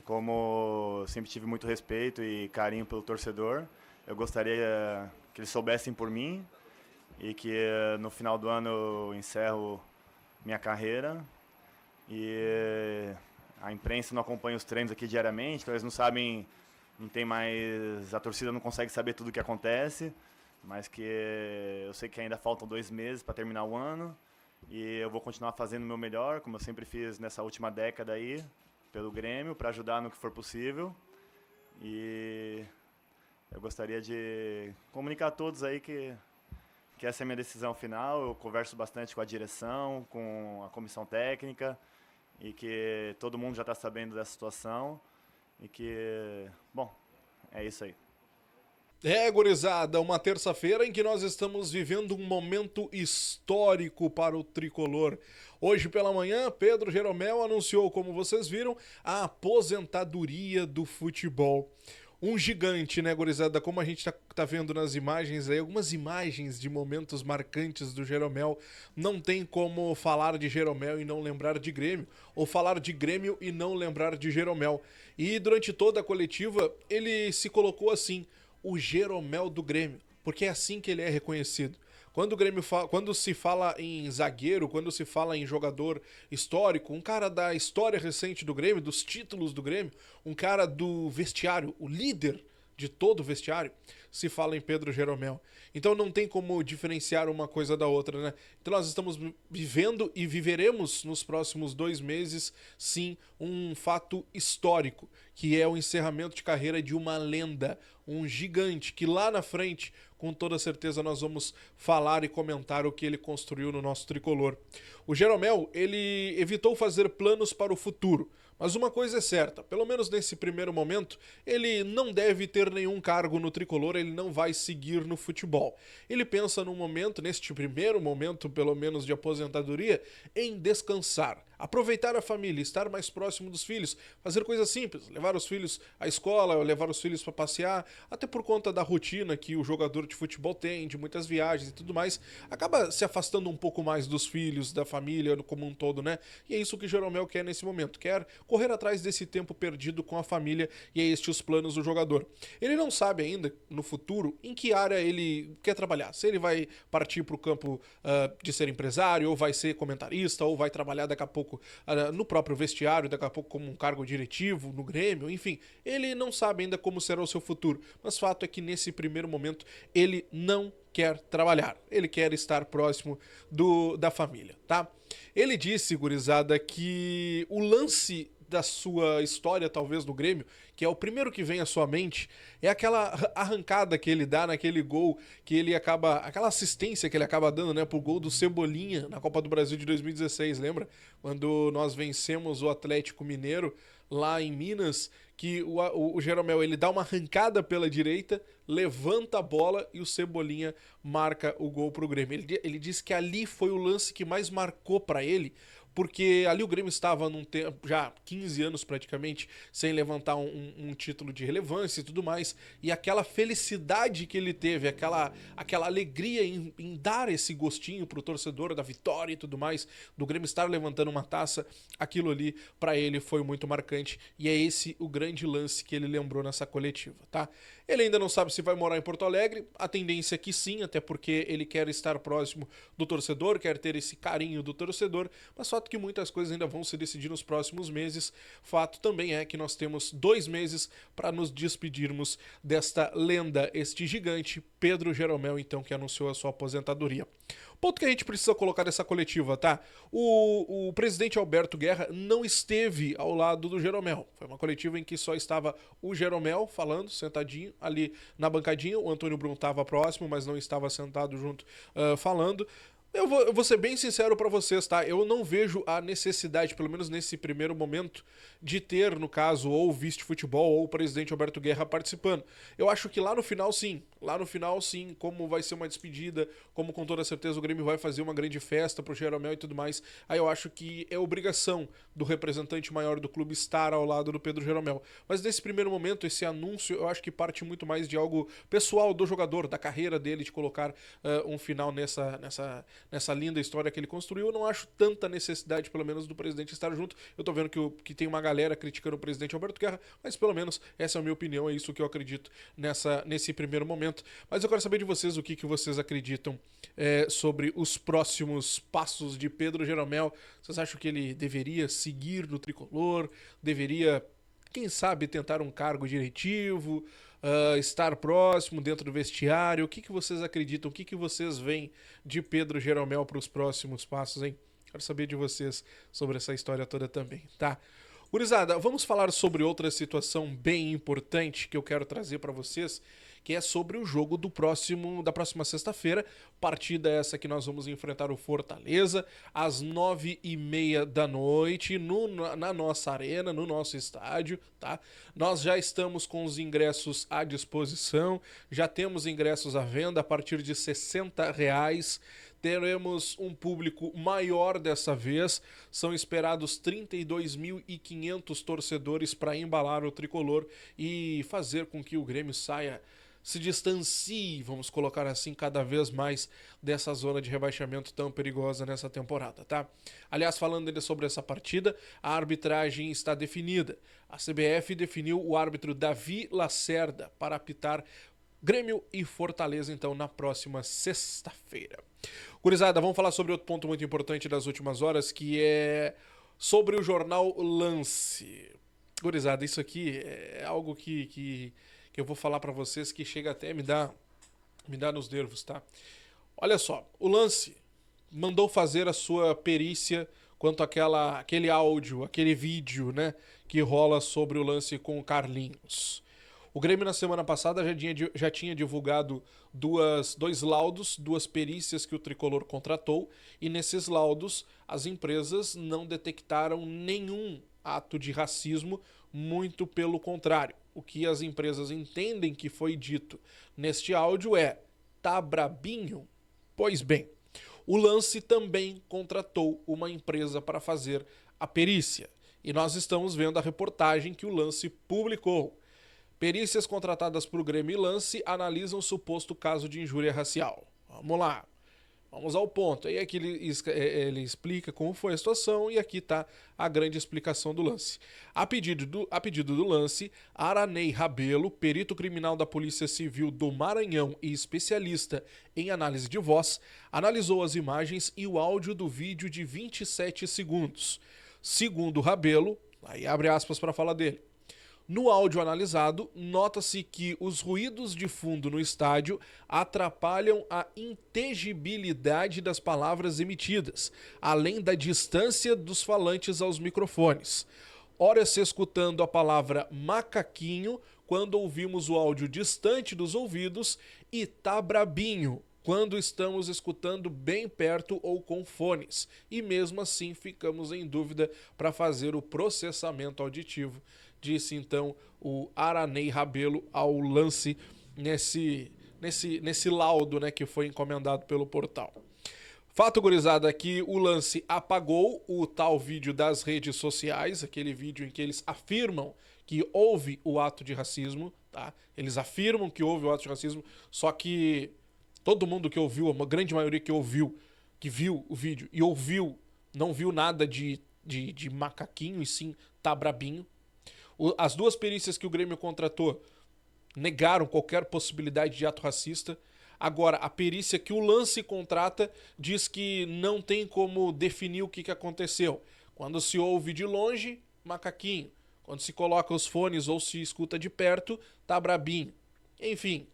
Como eu sempre tive muito respeito e carinho pelo torcedor, eu gostaria que eles soubessem por mim e que no final do ano eu encerro minha carreira. E a imprensa não acompanha os treinos aqui diariamente, então eles não sabem, não tem mais, a torcida não consegue saber tudo o que acontece, mas que eu sei que ainda faltam 2 meses para terminar o ano e eu vou continuar fazendo o meu melhor, como eu sempre fiz nessa última década aí, pelo Grêmio, para ajudar no que for possível. E eu gostaria de comunicar a todos aí que essa é a minha decisão final. Eu converso bastante com a direção, com a comissão técnica, e que todo mundo já está sabendo dessa situação. E que, bom, é isso aí. Gurizada, uma terça-feira em que nós estamos vivendo um momento histórico para o tricolor. Hoje pela manhã, Pedro Jeromel anunciou, como vocês viram, a aposentadoria do futebol. Um gigante, né, gurizada? Como a gente tá vendo nas imagens aí, algumas imagens de momentos marcantes do Jeromel. Não tem como falar de Jeromel e não lembrar de Grêmio, ou falar de Grêmio e não lembrar de Jeromel. E durante toda a coletiva, ele se colocou assim: o Jeromel do Grêmio, porque é assim que ele é reconhecido. Quando se fala em zagueiro, quando se fala em jogador histórico, um cara da história recente do Grêmio, dos títulos do Grêmio, um cara do vestiário, o líder de todo o vestiário, se fala em Pedro Jeromel. Então não tem como diferenciar uma coisa da outra, né? Então nós estamos vivendo e viveremos nos próximos 2 meses, sim, um fato histórico, que é o encerramento de carreira de uma lenda, um gigante, que lá na frente, com toda certeza, nós vamos falar e comentar o que ele construiu no nosso tricolor. O Jeromel, ele evitou fazer planos para o futuro, mas uma coisa é certa, pelo menos nesse primeiro momento, ele não deve ter nenhum cargo no tricolor, ele não vai seguir no futebol. Ele pensa num momento, neste primeiro momento, pelo menos de aposentadoria, em descansar, aproveitar a família, estar mais próximo dos filhos, fazer coisas simples, levar os filhos à escola, levar os filhos para passear, até por conta da rotina que o jogador de futebol tem, de muitas viagens e tudo mais, acaba se afastando um pouco mais dos filhos, da família como um todo, né? E é isso que o Jeromel quer nesse momento, quer correr atrás desse tempo perdido com a família, e é este os planos do jogador. Ele não sabe ainda, no futuro, em que área ele quer trabalhar, se ele vai partir para o campo de ser empresário, ou vai ser comentarista, ou vai trabalhar daqui a pouco no próprio vestiário, daqui a pouco como um cargo diretivo no Grêmio, enfim, ele não sabe ainda como será o seu futuro, mas fato é que nesse primeiro momento ele não quer trabalhar, ele quer estar próximo da família, tá? Ele disse, gurizada, que o lance da sua história, talvez, no Grêmio, que é o primeiro que vem à sua mente, é aquela arrancada que ele dá naquele gol que ele acaba, aquela assistência que ele acaba dando, né, pro gol do Cebolinha na Copa do Brasil de 2016, lembra? Quando nós vencemos o Atlético Mineiro lá em Minas, que o Jeromel, ele dá uma arrancada pela direita, levanta a bola e o Cebolinha marca o gol pro Grêmio. Ele disse que ali foi o lance que mais marcou para ele, porque ali o Grêmio estava num tempo, já 15 anos praticamente, sem levantar um título de relevância e tudo mais, e aquela felicidade que ele teve, aquela alegria em dar esse gostinho pro torcedor da vitória e tudo mais, do Grêmio estar levantando uma taça, aquilo ali para ele foi muito marcante, e é esse o grande lance que ele lembrou nessa coletiva, tá? Ele ainda não sabe se vai morar em Porto Alegre, a tendência é que sim, até porque ele quer estar próximo do torcedor, quer ter esse carinho do torcedor, mas fato que muitas coisas ainda vão se decidir nos próximos meses. Fato também é que nós temos 2 meses para nos despedirmos desta lenda, este gigante, Pedro Jeromel, então, que anunciou a sua aposentadoria. Ponto que a gente precisa colocar nessa coletiva, tá? O presidente Alberto Guerra não esteve ao lado do Jeromel. Foi uma coletiva em que só estava o Jeromel falando, sentadinho ali na bancadinha. O Antônio Brum estava próximo, mas não estava sentado junto falando. Eu vou ser bem sincero pra vocês, tá? Eu não vejo a necessidade, pelo menos nesse primeiro momento, de ter, no caso, ou o vice-futebol ou o presidente Alberto Guerra participando. Eu acho que lá no final, sim. Lá no final, sim, como vai ser uma despedida, como com toda certeza o Grêmio vai fazer uma grande festa pro Jeromel e tudo mais, aí eu acho que é obrigação do representante maior do clube estar ao lado do Pedro Jeromel. Mas nesse primeiro momento, esse anúncio, eu acho que parte muito mais de algo pessoal do jogador, da carreira dele, de colocar um final nessa linda história que ele construiu. Eu não acho tanta necessidade, pelo menos, do presidente estar junto. Eu tô vendo que tem uma galera criticando o presidente Alberto Guerra, mas pelo menos essa é a minha opinião, é isso que eu acredito nesse primeiro momento. Mas eu quero saber de vocês o que vocês acreditam sobre os próximos passos de Pedro Jeromel. Vocês acham que ele deveria seguir no tricolor? Deveria, quem sabe, tentar um cargo diretivo? Estar próximo dentro do vestiário? O que vocês acreditam? O que vocês veem de Pedro Jeromel para os próximos passos, hein? Quero saber de vocês sobre essa história toda também, tá? Gurizada, vamos falar sobre outra situação bem importante que eu quero trazer para vocês, que é sobre o jogo da próxima sexta-feira, partida essa que nós vamos enfrentar o Fortaleza, às 9h30 da noite, na nossa arena, no nosso estádio, tá? Nós já estamos com os ingressos à disposição, já temos ingressos à venda a partir de R$60, teremos um público maior dessa vez, são esperados 32.500 torcedores para embalar o tricolor e fazer com que o Grêmio se distancie, vamos colocar assim, cada vez mais dessa zona de rebaixamento tão perigosa nessa temporada, tá? Aliás, falando ainda sobre essa partida, a arbitragem está definida. A CBF definiu o árbitro Davi Lacerda para apitar Grêmio e Fortaleza, então, na próxima sexta-feira. Gurizada, vamos falar sobre outro ponto muito importante das últimas horas, que é sobre o jornal Lance. Gurizada, isso aqui é algo que eu vou falar pra vocês que chega até me dá nos nervos, tá? Olha só, o Lance mandou fazer a sua perícia quanto aquele áudio, aquele vídeo, né, que rola sobre o lance com o Carlinhos. O Grêmio na semana passada já tinha divulgado dois laudos, duas perícias que o Tricolor contratou, e nesses laudos as empresas não detectaram nenhum ato de racismo, muito pelo contrário. O que as empresas entendem que foi dito neste áudio é: tá brabinho? Pois bem, o Lance também contratou uma empresa para fazer a perícia. E nós estamos vendo a reportagem que o Lance publicou. Perícias contratadas por Grêmio e Lance analisam suposto caso de injúria racial. Vamos lá, vamos ao ponto. Aí aqui ele explica como foi a situação e aqui está a grande explicação do Lance. A pedido do Lance, Aranei Rabelo, perito criminal da Polícia Civil do Maranhão e especialista em análise de voz, analisou as imagens e o áudio do vídeo de 27 segundos. Segundo Rabelo, aí abre aspas para falar dele, no áudio analisado, nota-se que os ruídos de fundo no estádio atrapalham a inteligibilidade das palavras emitidas, além da distância dos falantes aos microfones. Ora se escutando a palavra macaquinho, quando ouvimos o áudio distante dos ouvidos, e tá brabinho, quando estamos escutando bem perto ou com fones, e mesmo assim ficamos em dúvida para fazer o processamento auditivo, disse então o Aranei Rabelo ao Lance nesse laudo, né, que foi encomendado pelo portal. Fato, gurizada, que o Lance apagou o tal vídeo das redes sociais, aquele vídeo em que eles afirmam que houve o ato de racismo, tá? Eles afirmam que houve o ato de racismo, só que todo mundo que ouviu, uma grande maioria que viu o vídeo e ouviu, não viu nada de macaquinho e sim tá brabinho. As duas perícias que o Grêmio contratou negaram qualquer possibilidade de ato racista. Agora, a perícia que o Lance contrata diz que não tem como definir o que aconteceu. Quando se ouve de longe, macaquinho. Quando se coloca os fones ou se escuta de perto, tá brabinho. Enfim,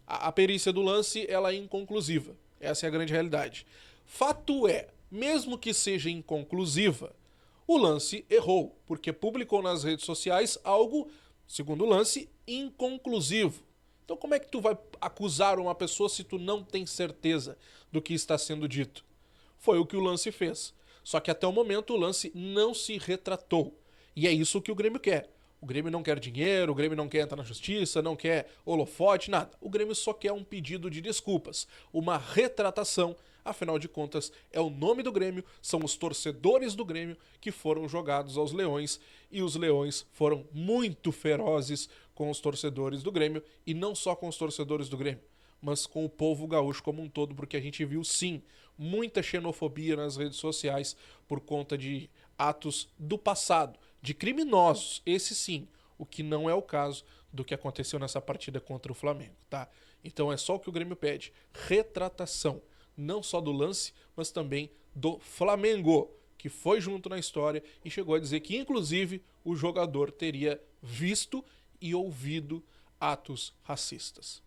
a perícia do Lance ela é inconclusiva. Essa é a grande realidade. Fato é, mesmo que seja inconclusiva, o Lance errou, porque publicou nas redes sociais algo, segundo o Lance, inconclusivo. Então como é que tu vai acusar uma pessoa se tu não tem certeza do que está sendo dito? Foi o que o Lance fez. Só que até o momento o Lance não se retratou. E é isso que o Grêmio quer. O Grêmio não quer dinheiro, o Grêmio não quer entrar na justiça, não quer holofote, nada. O Grêmio só quer um pedido de desculpas, uma retratação. Afinal de contas, é o nome do Grêmio, são os torcedores do Grêmio que foram jogados aos leões e os leões foram muito ferozes com os torcedores do Grêmio e não só com os torcedores do Grêmio, mas com o povo gaúcho como um todo, porque a gente viu sim muita xenofobia nas redes sociais por conta de atos do passado, de criminosos, esse sim, o que não é o caso do que aconteceu nessa partida contra o Flamengo, tá? Então é só o que o Grêmio pede, retratação, não só do lance, mas também do Flamengo, que foi junto na história e chegou a dizer que, inclusive, o jogador teria visto e ouvido atos racistas.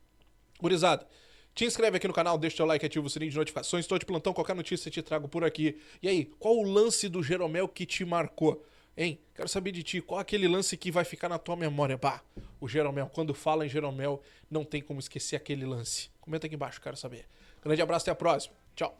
Gurizada, te inscreve aqui no canal, deixa o teu like, ativa o sininho de notificações. Estou de plantão, qualquer notícia te trago por aqui. E aí, qual o lance do Jeromel que te marcou? Hein? Quero saber de ti, qual aquele lance que vai ficar na tua memória? Bah, o Jeromel, quando fala em Jeromel, não tem como esquecer aquele lance. Comenta aqui embaixo, quero saber. Grande abraço, até a próxima. Tchau.